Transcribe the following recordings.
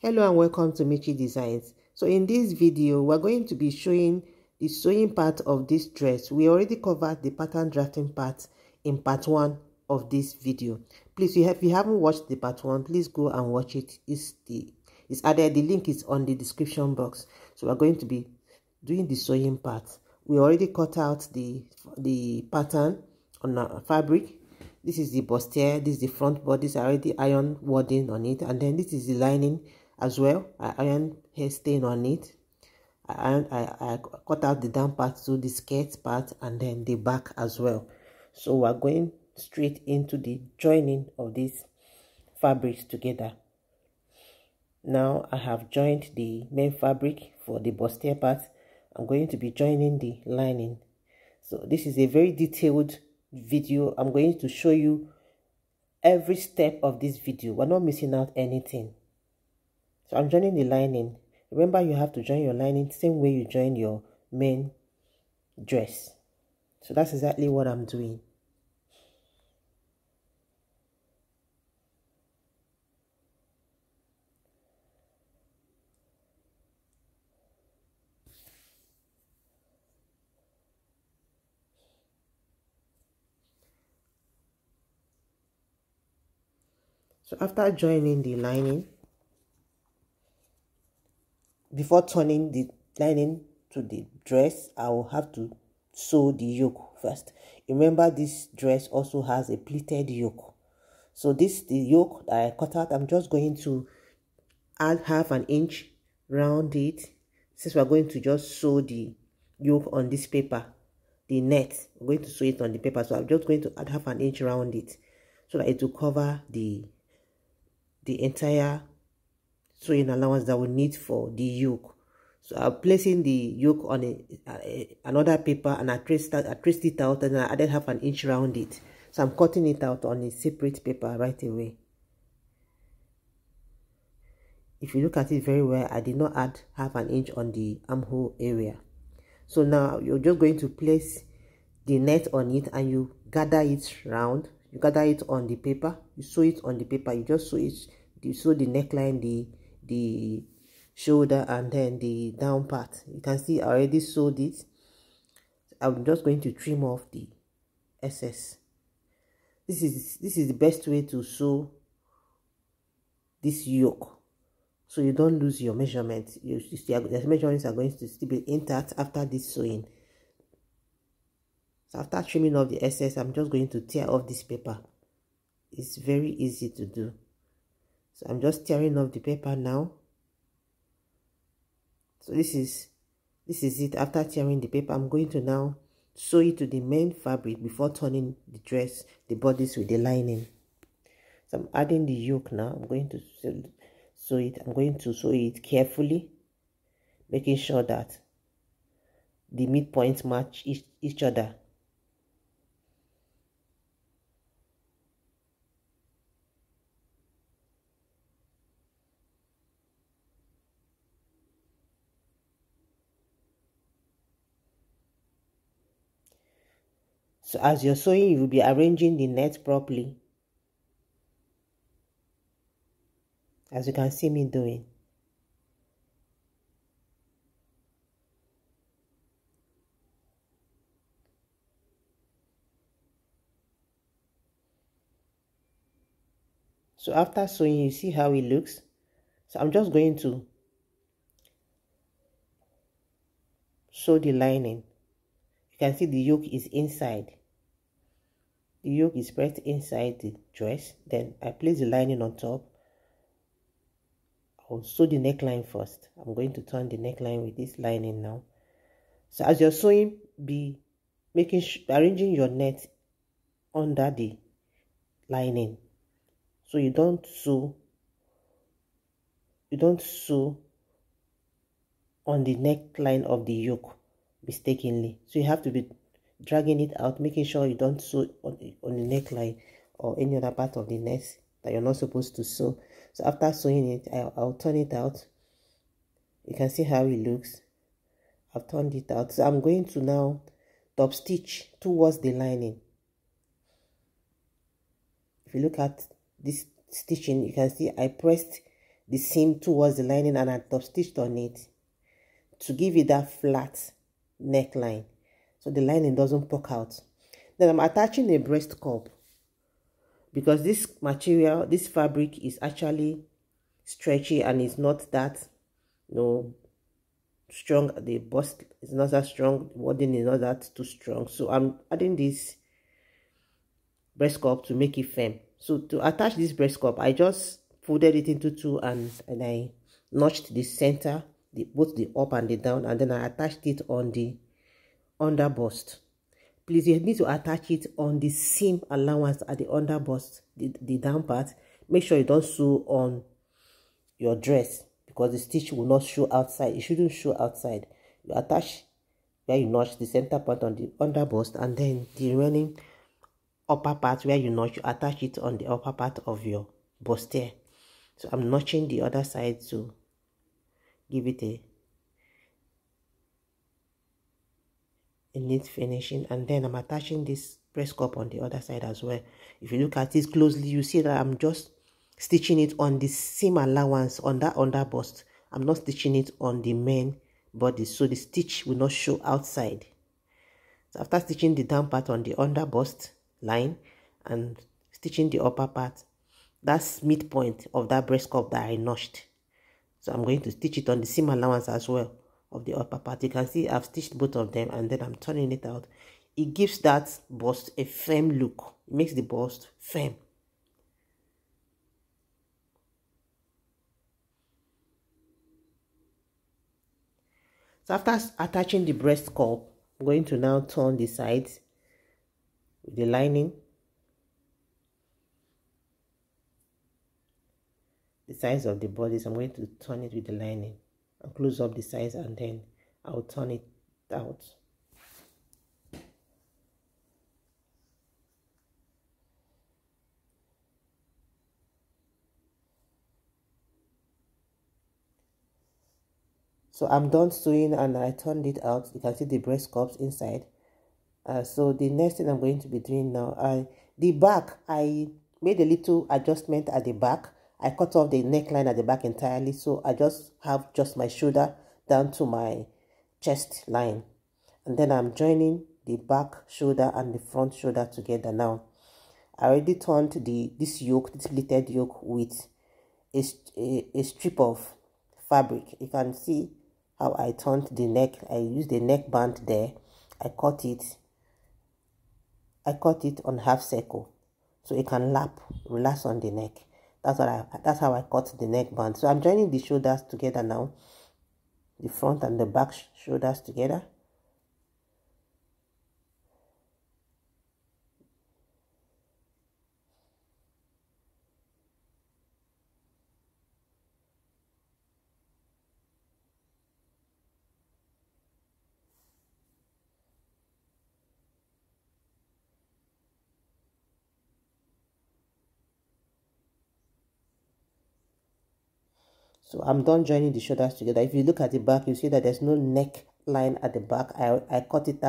Hello and welcome to Michi Designs. So in this video, we're going to be showing the sewing part of this dress. We already covered the pattern drafting part in part 1 of this video. Please, if you haven't watched the part 1, please go and watch it. It's added. The link is on the description box. So we're going to be doing the sewing part. We already cut out the pattern on our fabric. This is the bustier. This is the front body. This is already iron wording on it, and then this is the lining as well. I iron hair stain on it. I cut out the down part to the skirt part and then the back as well. So we're going straight into the joining of these fabrics together. Now I have joined the main fabric for the bustier part. I'm going to be joining the lining. So this is a very detailed video. I'm going to show you every step of this video. We're not missing out anything. So I'm joining the lining. Remember, you have to join your lining the same way you join your main dress. So that's exactly what I'm doing. So after joining the lining, before turning the lining to the dress, I will have to sew the yoke first. Remember, this dress also has a pleated yoke. So the yoke that I cut out, I'm just going to add 1/2 inch round it. Since we're going to just sew the yoke on this paper, the net, we're going to sew it on the paper. So I'm just going to add 1/2 inch round it so that it will cover the entire sewing allowance that we need for the yoke. So I'm placing the yoke on another paper, and I traced it out, and I added 1/2 inch around it. So I'm cutting it out on a separate paper right away. If you look at it very well, I did not add 1/2 inch on the armhole area. So now you're just going to place the net on it, and you gather it round. You gather it on the paper. You sew it on the paper. You just sew it. You sew the neckline, the shoulder, and then the down part. You can see I already sewed it. I'm just going to trim off the excess. This is the best way to sew this yoke, so you don't lose your measurements. The measurements are going to still be intact after this sewing. So after trimming off the excess, I'm just going to tear off this paper. It's very easy to do. So I'm just tearing off the paper now. So this is it. After tearing the paper, I'm going to now sew it to the main fabric before turning the dress, the bodice with the lining. So I'm adding the yoke now. I'm going to sew it. I'm going to sew it carefully, making sure that the midpoints match each other. So as you're sewing, you will be arranging the net properly, as you can see me doing. So after sewing, you see how it looks. So I'm just going to sew the lining. You can see the yoke is inside. The yoke is pressed inside the dress. Then I place the lining on top. I'll sew the neckline first. I'm going to turn the neckline with this lining now. So as you're sewing, be arranging your net under the lining, so you don't sew on the neckline of the yoke mistakenly. So you have to be dragging it out, making sure you don't sew on the neckline or any other part of the neck that you're not supposed to sew. So after sewing it, I'll turn it out. You can see how it looks. I've turned it out. So I'm going to now top stitch towards the lining. If you look at this stitching, you can see I pressed the seam towards the lining, and I top stitched on it to give it that flat neckline so the lining doesn't poke out. Then I'm attaching a breast cup because this material, this fabric is actually stretchy and it's not that, you know, strong. The bust is not that strong, the wadding is not that too strong, so I'm adding this breast cup to make it firm. So to attach this breast cup, I just folded it into two and I notched the center, both the up and the down, and then I attached it on the under bust. Please, you need to attach it on the seam allowance at the under bust, the down part. Make sure you don't sew on your dress because the stitch will not show outside. It shouldn't show outside. You attach where you notch the center part on the under bust, and then the remaining upper part where you notch, you attach it on the upper part of your bustier. So I'm notching the other side to give it a neat finishing, and then I'm attaching this breast cup on the other side as well. If you look at it closely, you see that I'm just stitching it on the seam allowance on that under bust. I'm not stitching it on the main body, so the stitch will not show outside. So after stitching the down part on the under bust line and stitching the upper part, that's midpoint of that breast cup that I notched. So I'm going to stitch it on the seam allowance as well of the upper part. You can see I've stitched both of them, and then I'm turning it out. It gives that bust a firm look. It makes the bust firm. So after attaching the breast cup, I'm going to now turn the sides with the lining, the sides of the bodies. I'm going to turn it with the lining and close up the sides, and then I'll turn it out. So I'm done sewing and I turned it out. You can see the breast cups inside. So the next thing I'm going to be doing now, the back, I made a little adjustment at the back. I cut off the neckline at the back entirely, so I just have just my shoulder down to my chest line, and then I'm joining the back shoulder and the front shoulder together. Now I already turned this yoke, this pleated yoke, with a strip of fabric. You can see how I turned the neck. I used the neckband there. I cut it on half circle so it can relax on the neck. That's how I cut the neckband. So I'm joining the shoulders together now, the front and the back shoulders together. So I'm done joining the shoulders together. If you look at the back, you see that there's no neck line at the back. I cut it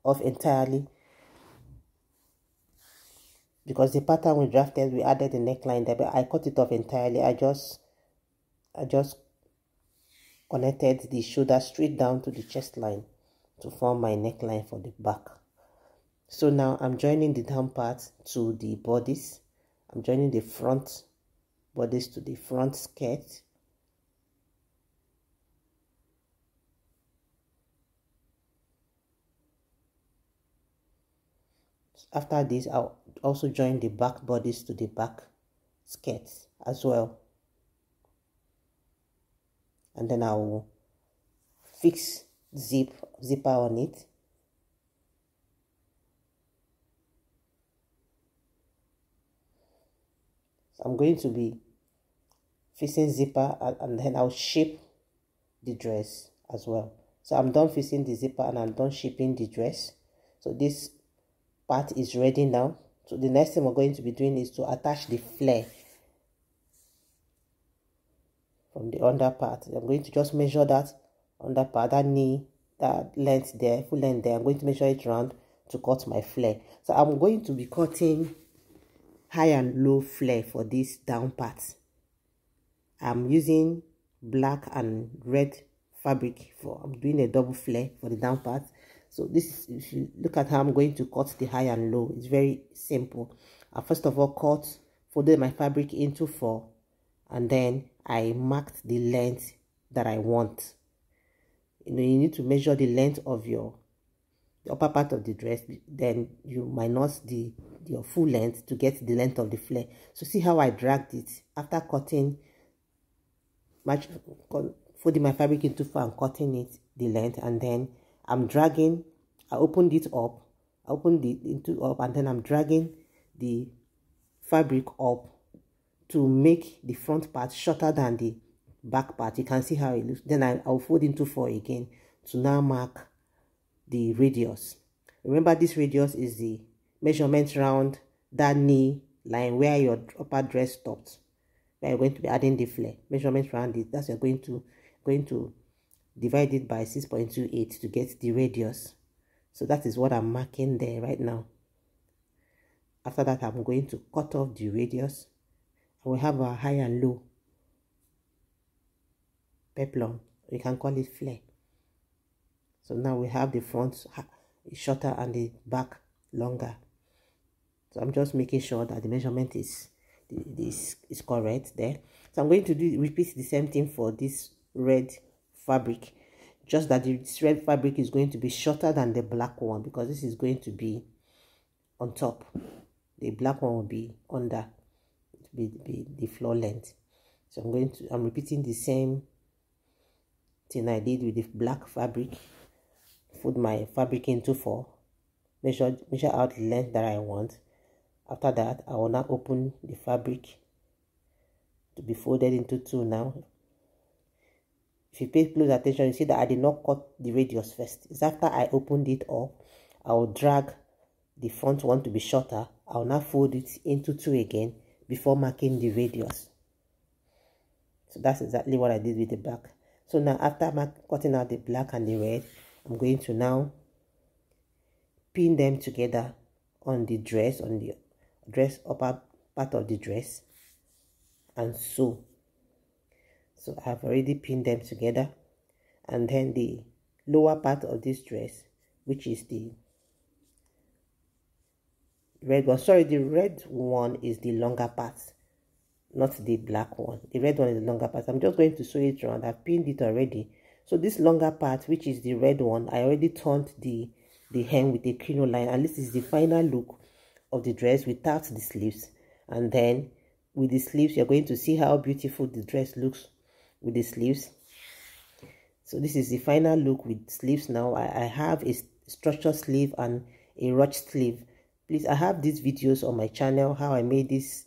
off entirely because the pattern we drafted, we added the neckline there, but I cut it off entirely. I just connected the shoulder straight down to the chest line to form my neckline for the back. So now I'm joining the down part to the bodies. I'm joining the front bodies to the front skirt. After this, I'll also join the back bodies to the back skirts as well. And then I'll fix zipper on it. So I'm going to be fixing zipper, and then I'll shape the dress as well. So I'm done fixing the zipper and I'm done shaping the dress. So this part is ready now. So the next thing we're going to be doing is to attach the flare from the under part. I'm going to just measure that under part, that knee, that length there, full length there. I'm going to measure it round to cut my flare. So I'm going to be cutting high and low flare for this down part. I'm using black and red fabric I'm doing a double flare for the down part. So this, if you look at how I'm going to cut the high and low, it's very simple. I first of all folded my fabric into 4, and then I marked the length that I want. You need to measure the length of the upper part of the dress, then you minus your full length to get the length of the flare. So see how I dragged it after folding my fabric into 4 and cutting it the length, and then I'm dragging. I opened it up, and then I'm dragging the fabric up to make the front part shorter than the back part. You can see how it looks. Then I'll fold into 4 again to now mark the radius. Remember, this radius is the measurement round that knee line where your upper dress stops, where you're going to be adding the flare. Measurement round it. That's you're going to divide it by 6.28 to get the radius. So that is what I'm marking there right now. After that, I'm going to cut off the radius, and we have our high and low peplum. You can call it flare. So now we have the front shorter and the back longer. So I'm just making sure that the measurement is correct there. So I'm going to repeat the same thing for this red fabric, just that this red fabric is going to be shorter than the black one, because this is going to be on top. The black one will be under, the floor length. So I'm repeating the same thing I did with the black fabric. Fold my fabric into 4, measure out the length that I want. After that, I will now open the fabric to be folded into 2 now. If you pay close attention, you see that I did not cut the radius first. It's after I opened it up, I will drag the front one to be shorter. I will now fold it into 2 again before marking the radius. So that's exactly what I did with the back. So now, after cutting out the black and the red, I'm going to now pin them together on the dress, upper part of the dress, and sew. So I've already pinned them together, and then the lower part of this dress, which is the red one. Sorry, the red one is the longer part, not the black one. The red one is the longer part. I'm just going to sew it around. I've pinned it already. So this longer part, which is the red one, I already turned the hem with a crinoline, and this is the final look of the dress without the sleeves. And then with the sleeves, you're going to see how beautiful the dress looks with the sleeves. So this is the final look with sleeves. Now I have a structured sleeve and a ruched sleeve. Please, I have these videos on my channel, how I made this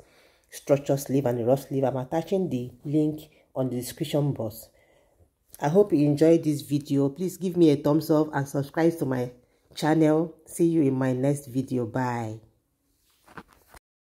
structured sleeve and a ruched sleeve. I'm attaching the link on the description box. I hope you enjoyed this video. Please give me a thumbs up and subscribe to my channel. See you in my next video. Bye.